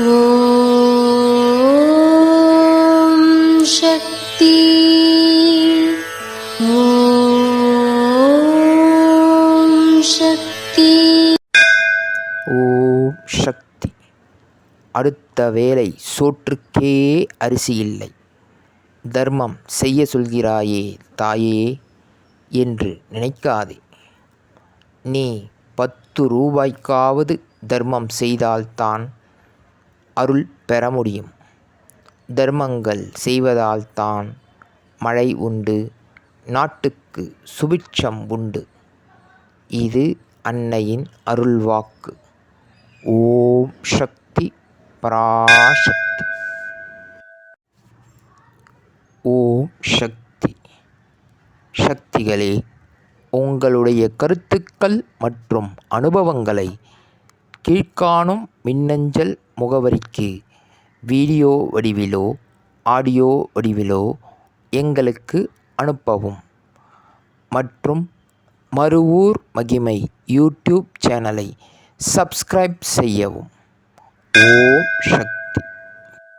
ஓம் சக்தி. ஓம் சக்தி. ஓம் சக்தி. அடுத்த வேளை சோற்றுக்கே அரிசி இல்லை. தர்மம் செய்ய சொல்கிறாயே தாயே என்று நினைக்காதே. நீ 10 ரூபாய்க்காவது தர்மம் செய்தால்தான் அருள் பெற முடியும். தர்மங்கள் செய்வதால்தான் மழை உண்டு, நாட்டுக்கு சுபிட்சம் உண்டு. இது அன்னையின் அருள்வாக்கு. ஓம் சக்தி பராசக்தி. ஓம் சக்தி. சக்திகளே, உங்களுடைய கருத்துக்கள் மற்றும் அனுபவங்களை கீழ்க்காணும் மின்னஞ்சல் முகவரிக்கு வீடியோ வடிவிலோ ஆடியோ வடிவிலோ எங்களுக்கு அனுப்பவும். மற்றும் மறுவூர் மகிமை யூடியூப் சேனலை சப்ஸ்கிரைப் செய்யவும். ஓம் சக்தி.